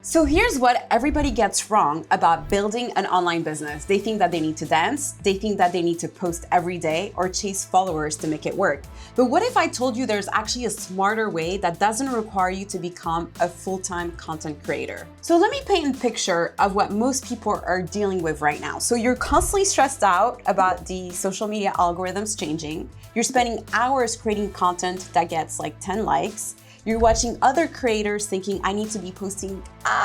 So here's what everybody gets wrong about building an online business. They think that they need to dance, they think that they need to post every day or chase followers to make it work. But what if I told you there's actually a smarter way that doesn't require you to become a full-time content creator? So let me paint a picture of what most people are dealing with right now. So you're constantly stressed out about the social media algorithms changing. You're spending hours creating content that gets like 10 likes. You're watching other creators thinking, I need to be posting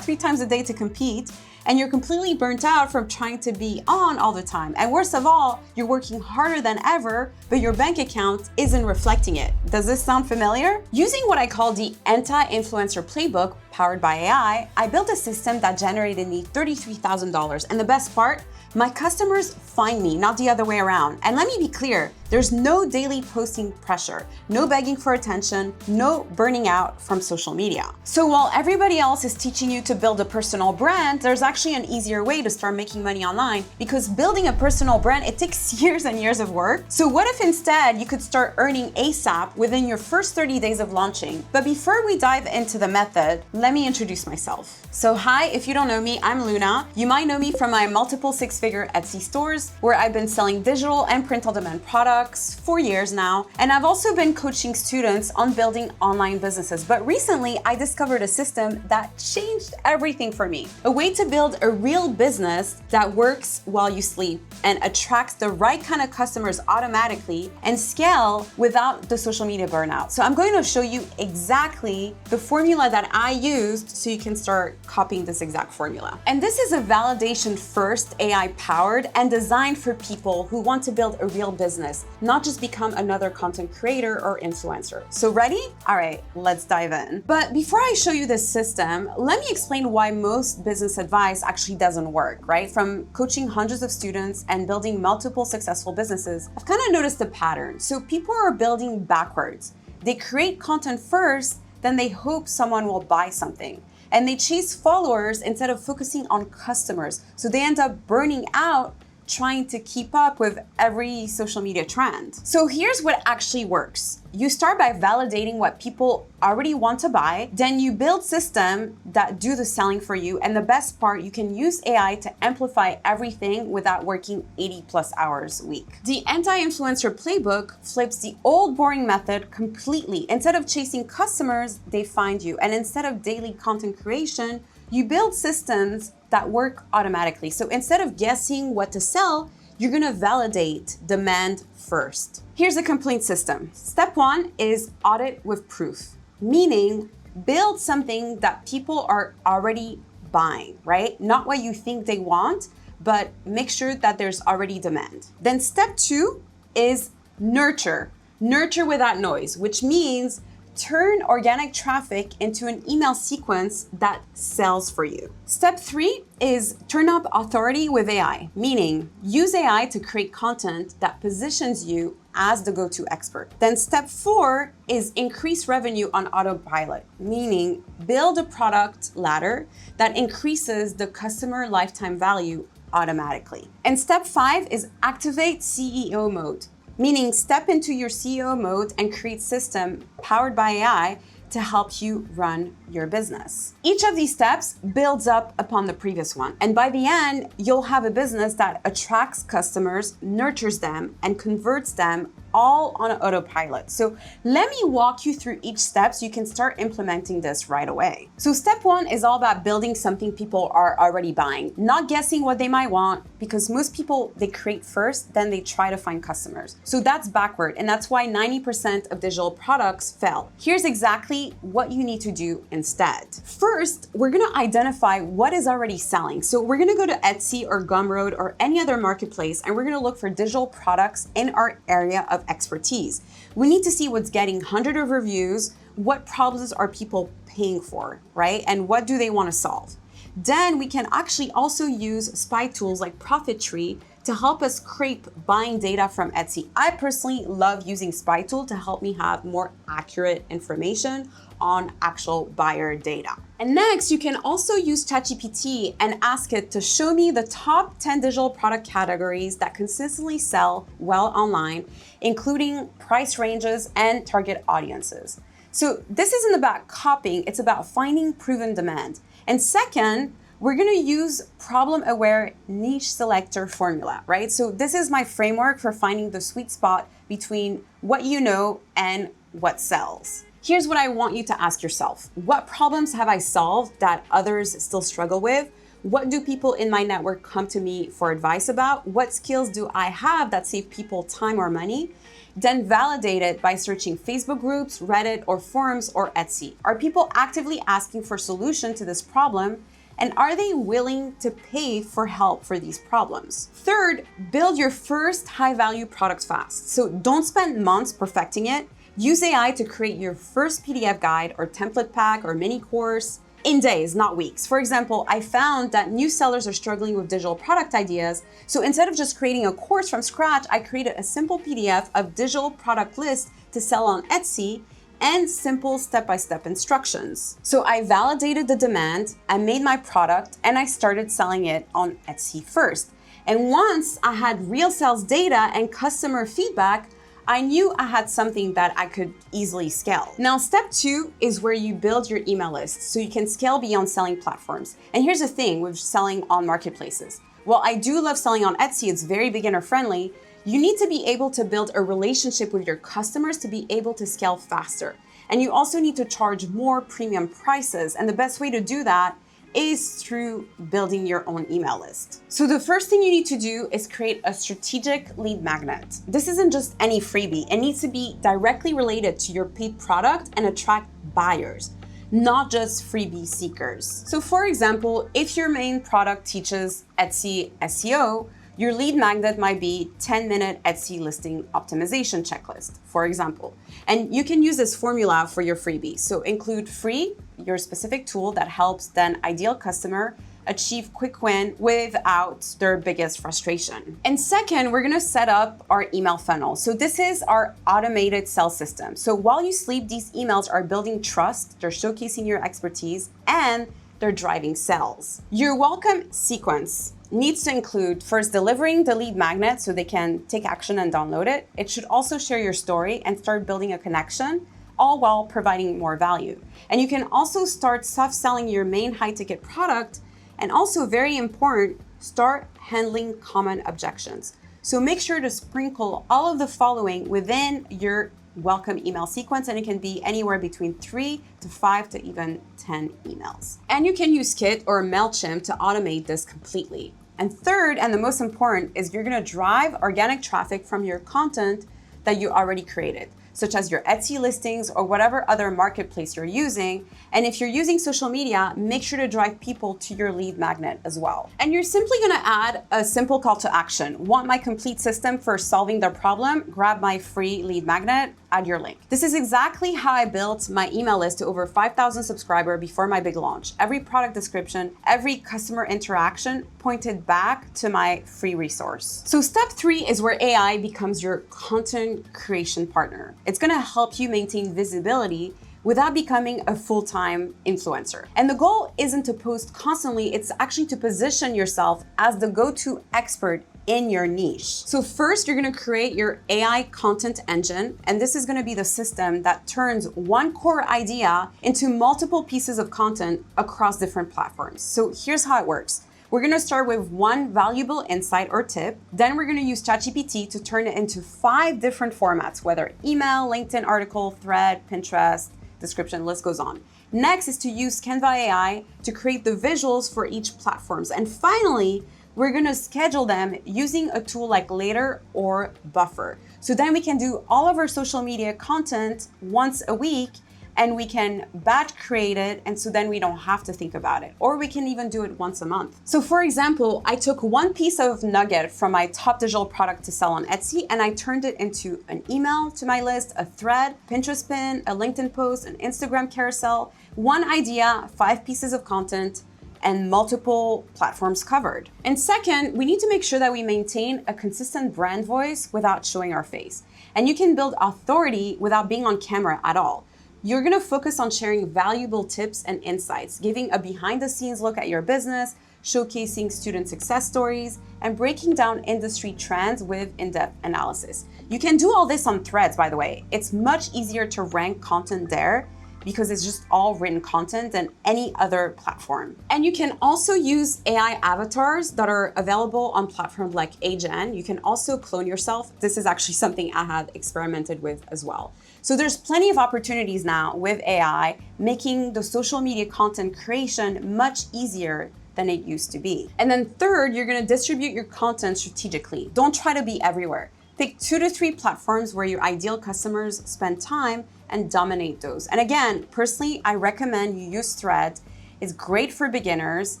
3 times a day to compete. And you're completely burnt out from trying to be on all the time. And worst of all, you're working harder than ever, but your bank account isn't reflecting it. Does this sound familiar? Using what I call the anti-influencer playbook powered by AI, I built a system that generated me $33,000. And the best part, my customers find me, not the other way around. And let me be clear, there's no daily posting pressure, no begging for attention, no burning out from social media. So while everybody else is teaching you to build a personal brand, there's actually an easier way to start making money online, because building a personal brand, it takes years and years of work. So what if instead you could start earning ASAP within your first 30 days of launching? But before we dive into the method, let me introduce myself. So hi, if you don't know me, I'm Luna. You might know me from my multiple six-figure Etsy stores, where I've been selling digital and print-on-demand products for years now. And I've also been coaching students on building online businesses. But recently, I discovered a system that changed everything for me. A way to build a real business that works while you sleep and attracts the right kind of customers automatically and scale without the social media burnout. So I'm going to show you exactly the formula that I used so you can start copying this exact formula. And this is a validation first AI powered and designed for people who want to build a real business, not just become another content creator or influencer. So ready? All right, let's dive in. But before I show you this system, let me explain why most business advice actually doesn't work, right? From coaching hundreds of students and building multiple successful businesses, I've kind of noticed a pattern. So people are building backwards. They create content first, then they hope someone will buy something. And they chase followers instead of focusing on customers. So they end up burning out trying to keep up with every social media trend. So here's what actually works. You start by validating what people already want to buy, then you build systems that do the selling for you, and the best part, you can use AI to amplify everything without working 80+ hours a week. The anti-influencer playbook flips the old boring method completely. Instead of chasing customers, they find you. And instead of daily content creation, you build systems that work automatically. So instead of guessing what to sell, you're gonna validate demand first. Here's a complete system. Step 1 is audit with proof, meaning build something that people are already buying, right? Not what you think they want, but make sure that there's already demand. Then step 2 is nurture. Nurture without noise, which means turn organic traffic into an email sequence that sells for you. Step 3 is turn up authority with AI, meaning use AI to create content that positions you as the go-to expert. Then step 4 is increase revenue on autopilot, meaning build a product ladder that increases the customer lifetime value automatically. And step 5 is activate CEO mode, meaning step into your CEO mode and create system powered by AI to help you run your business. Each of these steps builds up upon the previous one. And by the end, you'll have a business that attracts customers, nurtures them, and converts them all on autopilot. So let me walk you through each step so you can start implementing this right away. So step 1 is all about building something people are already buying, not guessing what they might want, because most people, they create first, then they try to find customers. So that's backward, and that's why 90% of digital products fail. Here's exactly what you need to do instead. First, we're gonna identify what is already selling. So we're gonna go to Etsy or Gumroad or any other marketplace, and we're gonna look for digital products in our area of expertise. We need to see what's getting hundreds of reviews, what problems are people paying for, right? And what do they want to solve? Then we can actually also use spy tools like Profit Tree to help us scrape buying data from Etsy. I personally love using spy tool to help me have more accurate information on actual buyer data. And next, you can also use ChatGPT and ask it to show me the top 10 digital product categories that consistently sell well online, including price ranges and target audiences. So this isn't about copying, it's about finding proven demand. And second, we're gonna use problem-aware niche selector formula, right? So this is my framework for finding the sweet spot between what you know and what sells. Here's what I want you to ask yourself. What problems have I solved that others still struggle with? What do people in my network come to me for advice about? What skills do I have that save people time or money? Then validate it by searching Facebook groups, Reddit, or forums, or Etsy. Are people actively asking for solution to this problem? And are they willing to pay for help for these problems? Third, build your first high-value product fast. So don't spend months perfecting it. Use AI to create your first PDF guide or template pack or mini course in days, not weeks. For example, I found that new sellers are struggling with digital product ideas. So instead of just creating a course from scratch, I created a simple PDF of digital product lists to sell on Etsy and simple step-by-step instructions. So I validated the demand, I made my product, and I started selling it on Etsy first. And once I had real sales data and customer feedback, I knew I had something that I could easily scale. Now, step 2 is where you build your email list so you can scale beyond selling platforms. And here's the thing with selling on marketplaces. While I do love selling on Etsy, it's very beginner friendly, you need to be able to build a relationship with your customers to be able to scale faster. And you also need to charge more premium prices. And the best way to do that is through building your own email list. So the first thing you need to do is create a strategic lead magnet. This isn't just any freebie. It needs to be directly related to your paid product and attract buyers, not just freebie seekers. So for example, if your main product teaches Etsy SEO, your lead magnet might be 10-minute Etsy listing optimization checklist, for example. And you can use this formula for your freebie. So include free, your specific tool that helps then ideal customer achieve quick win without their biggest frustration. And second, we're gonna set up our email funnel. So this is our automated sales system. So while you sleep, these emails are building trust, they're showcasing your expertise, and they're driving sales. Your welcome sequence needs to include first delivering the lead magnet so they can take action and download it. It should also share your story and start building a connection, all while providing more value. And you can also start soft selling your main high ticket product, and also very important, start handling common objections. So make sure to sprinkle all of the following within your welcome email sequence, and it can be anywhere between 3 to 5 to even 10 emails. And you can use Kit or MailChimp to automate this completely. And third, and the most important, is you're gonna drive organic traffic from your content that you already created, such as your Etsy listings or whatever other marketplace you're using. And if you're using social media, make sure to drive people to your lead magnet as well. And you're simply gonna add a simple call to action. Want my complete system for solving their problem? Grab my free lead magnet, add your link. This is exactly how I built my email list to over 5,000 subscribers before my big launch. Every product description, every customer interaction pointed back to my free resource. So step 3 is where AI becomes your content creation partner. It's gonna help you maintain visibility without becoming a full-time influencer. And the goal isn't to post constantly, it's actually to position yourself as the go-to expert in your niche. So first, you're gonna create your AI content engine, and this is gonna be the system that turns one core idea into multiple pieces of content across different platforms. So here's how it works. We're gonna start with one valuable insight or tip. Then we're gonna use ChatGPT to turn it into 5 different formats, whether email, LinkedIn article, thread, Pinterest, description, list goes on. Next is to use Canva AI to create the visuals for each platforms. And finally, we're gonna schedule them using a tool like Later or Buffer. So then we can do all of our social media content once a week, and we can batch create it, and so then we don't have to think about it. Or we can even do it once a month. So for example, I took one piece of nugget from my top digital product to sell on Etsy, and I turned it into an email to my list, a thread, Pinterest pin, a LinkedIn post, an Instagram carousel, one idea, 5 pieces of content, and multiple platforms covered. And second, we need to make sure that we maintain a consistent brand voice without showing our face. And you can build authority without being on camera at all. You're gonna focus on sharing valuable tips and insights, giving a behind-the-scenes look at your business, showcasing student success stories, and breaking down industry trends with in-depth analysis. You can do all this on Threads, by the way. It's much easier to rank content there because it's just all written content than any other platform. And you can also use AI avatars that are available on platforms like Agen. You can also clone yourself. This is actually something I have experimented with as well. So there's plenty of opportunities now with AI, making the social media content creation much easier than it used to be. And then third, you're gonna distribute your content strategically. Don't try to be everywhere. Pick 2 to 3 platforms where your ideal customers spend time and dominate those. And again, personally, I recommend you use Threads. It's great for beginners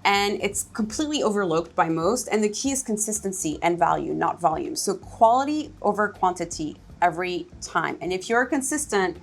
and it's completely overlooked by most. And the key is consistency and value, not volume. So quality over quantity every time. And if you're consistent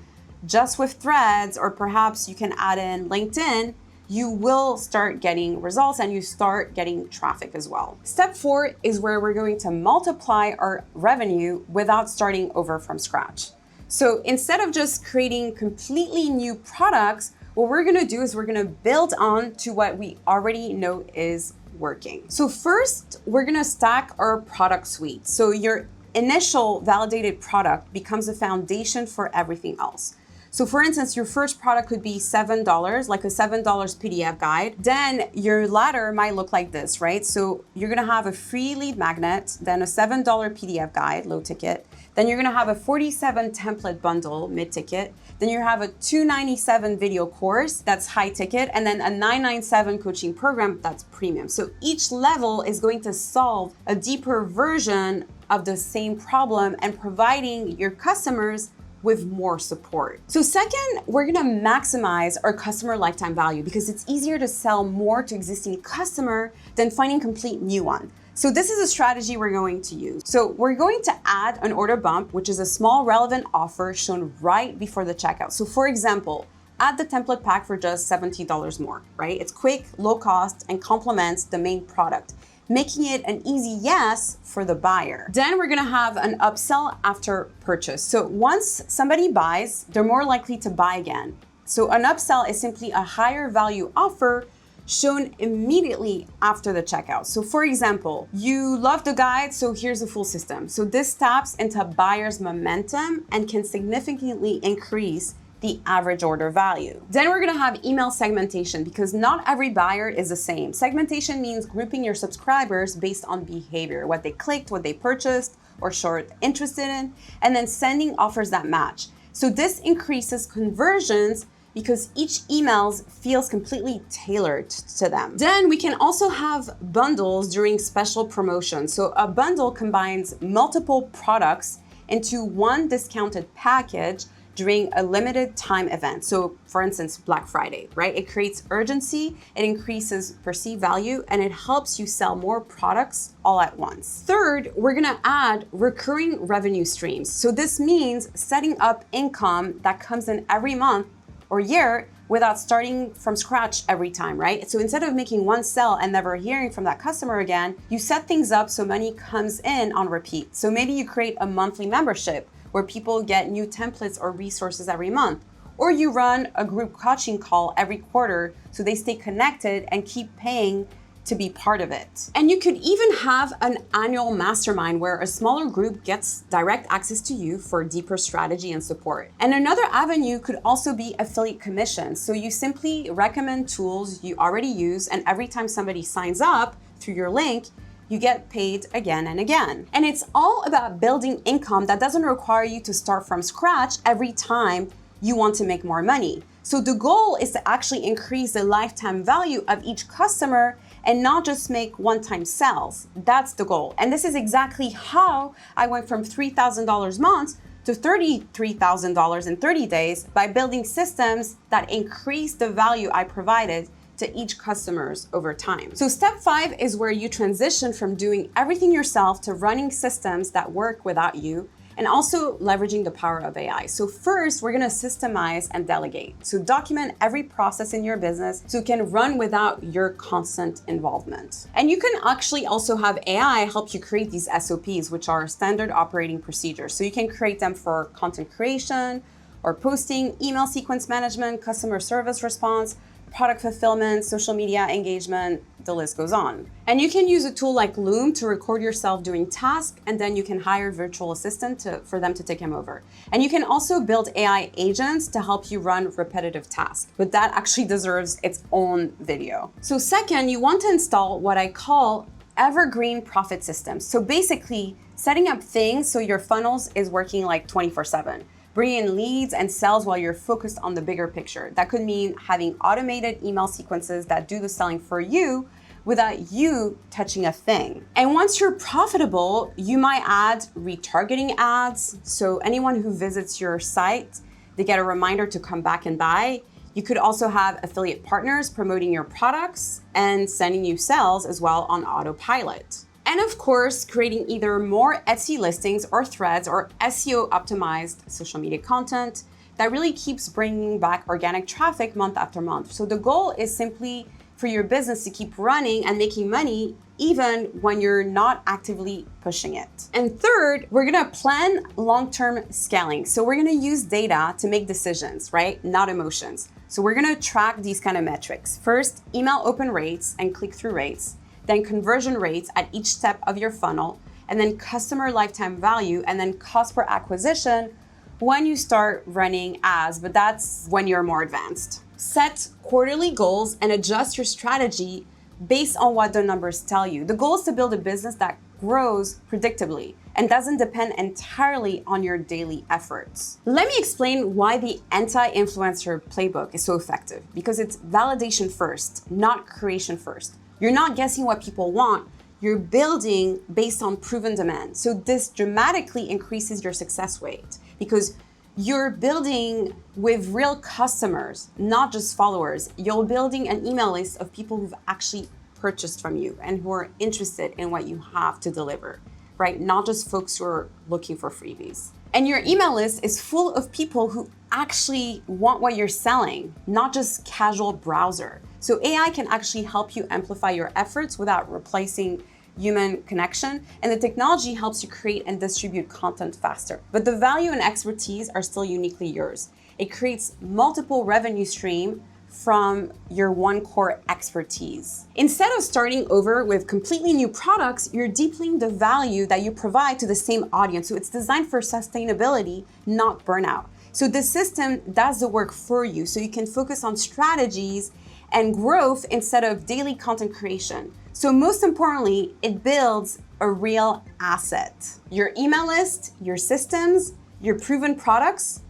just with Threads, or perhaps you can add in LinkedIn, you will start getting results and you start getting traffic as well. Step 4 is where we're going to multiply our revenue without starting over from scratch. So instead of just creating completely new products, what we're gonna do is we're gonna build on to what we already know is working. So first, we're gonna stack our product suite. So your initial validated product becomes a foundation for everything else. So for instance, your first product could be $7, like a $7 PDF guide. Then your ladder might look like this, right? So you're gonna have a free lead magnet, then a $7 PDF guide, low ticket. Then you're gonna have a 47 template bundle, mid ticket. Then you have a $297 video course, that's high ticket. And then a $997 coaching program, that's premium. So each level is going to solve a deeper version of the same problem and providing your customers with more support. So second, we're gonna maximize our customer lifetime value because it's easier to sell more to existing customer than finding complete new one. So this is a strategy we're going to use. So we're going to add an order bump, which is a small relevant offer shown right before the checkout. So for example, add the template pack for just $70 more, right? It's quick, low cost, and complements the main product, making it an easy yes for the buyer. Then we're gonna have an upsell after purchase. So once somebody buys, they're more likely to buy again. So an upsell is simply a higher value offer shown immediately after the checkout. So for example, you love the guide, so here's the full system. So this taps into buyer's momentum and can significantly increase the average order value. Then we're gonna have email segmentation because not every buyer is the same. Segmentation means grouping your subscribers based on behavior, what they clicked, what they purchased, or showed interested in, and then sending offers that match. So this increases conversions because each emails feels completely tailored to them. Then we can also have bundles during special promotions. So a bundle combines multiple products into one discounted package during a limited time event. So for instance, Black Friday, right? It creates urgency, it increases perceived value, and it helps you sell more products all at once. Third, we're gonna add recurring revenue streams. So this means setting up income that comes in every month or year without starting from scratch every time, right? So instead of making one sale and never hearing from that customer again, you set things up so money comes in on repeat. So maybe you create a monthly membership where people get new templates or resources every month. Or you run a group coaching call every quarter so they stay connected and keep paying to be part of it. And you could even have an annual mastermind where a smaller group gets direct access to you for deeper strategy and support. And another avenue could also be affiliate commissions. So you simply recommend tools you already use, and every time somebody signs up through your link, you get paid again and again. And it's all about building income that doesn't require you to start from scratch every time you want to make more money. So the goal is to actually increase the lifetime value of each customer and not just make one-time sales. That's the goal. And this is exactly how I went from $3,000 a month to $33,000 in 30 days by building systems that increase the value I provided to each customers over time. So step 5 is where you transition from doing everything yourself to running systems that work without you, and also leveraging the power of AI. So first, we're gonna systemize and delegate. So document every process in your business so it can run without your constant involvement. And you can actually also have AI help you create these SOPs, which are standard operating procedures. So you can create them for content creation or posting, email sequence management, customer service response, product fulfillment, social media engagement, the list goes on. And you can use a tool like Loom to record yourself doing tasks, and then you can hire a virtual assistant for them to take them over. And you can also build AI agents to help you run repetitive tasks, but that actually deserves its own video. So second, you want to install what I call Evergreen profit systems. So basically, setting up things so your funnels is working like 24/7. Bring in leads and sales while you're focused on the bigger picture. That could mean having automated email sequences that do the selling for you without you touching a thing. And once you're profitable, you might add retargeting ads. So anyone who visits your site, they get a reminder to come back and buy. You could also have affiliate partners promoting your products and sending you sales as well on autopilot. And of course, creating either more Etsy listings or threads or SEO optimized social media content that really keeps bringing back organic traffic month after month. So the goal is simply for your business to keep running and making money even when you're not actively pushing it. And third, we're gonna plan long-term scaling. So we're gonna use data to make decisions, right? Not emotions. So we're gonna track these kind of metrics. First, email open rates and click-through rates, then conversion rates at each step of your funnel, and then customer lifetime value, and then cost per acquisition when you start running ads, but that's when you're more advanced. Set quarterly goals and adjust your strategy based on what the numbers tell you. The goal is to build a business that grows predictably and doesn't depend entirely on your daily efforts. Let me explain why the anti-influencer playbook is so effective, because it's validation first, not creation first. You're not guessing what people want, you're building based on proven demand. So this dramatically increases your success rate because you're building with real customers, not just followers. You're building an email list of people who've actually purchased from you and who are interested in what you have to deliver, right? Not just folks who are looking for freebies. And your email list is full of people who actually want what you're selling, not just casual browser. So AI can actually help you amplify your efforts without replacing human connection, and the technology helps you create and distribute content faster. But the value and expertise are still uniquely yours. It creates multiple revenue streams from your one core expertise. Instead of starting over with completely new products, you're deepening the value that you provide to the same audience. So it's designed for sustainability, not burnout. So the system does the work for you so you can focus on strategies and growth instead of daily content creation. So most importantly, it builds a real asset. Your email list, your systems, your proven products,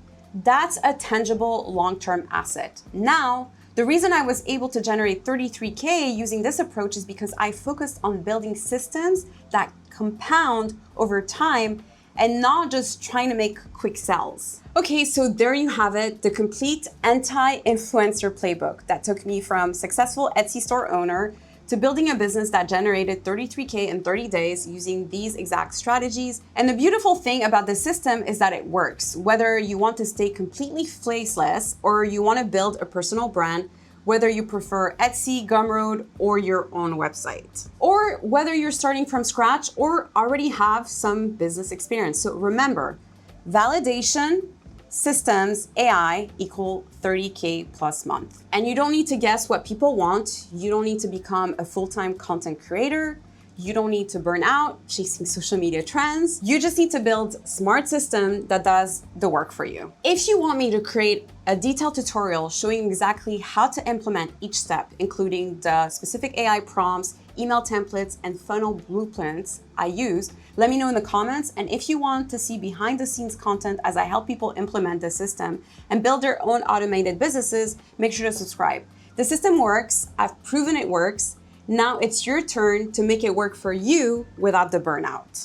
that's a tangible long-term asset. Now, the reason I was able to generate 33K using this approach is because I focused on building systems that compound over time and not just trying to make quick sells. Okay, so there you have it, the complete anti-influencer playbook that took me from successful Etsy store owner to building a business that generated 33K in 30 days using these exact strategies. And the beautiful thing about this system is that it works. Whether you want to stay completely faceless or you want to build a personal brand, whether you prefer Etsy, Gumroad, or your own website, or whether you're starting from scratch or already have some business experience. So remember, validation, systems, AI equal 30K plus month. And you don't need to guess what people want. You don't need to become a full-time content creator. You don't need to burn out chasing social media trends. You just need to build a smart system that does the work for you. If you want me to create a detailed tutorial showing exactly how to implement each step, including the specific AI prompts, email templates, and funnel blueprints I use, let me know in the comments. And if you want to see behind the scenes content as I help people implement the system and build their own automated businesses, make sure to subscribe. The system works, I've proven it works. Now it's your turn to make it work for you without the burnout.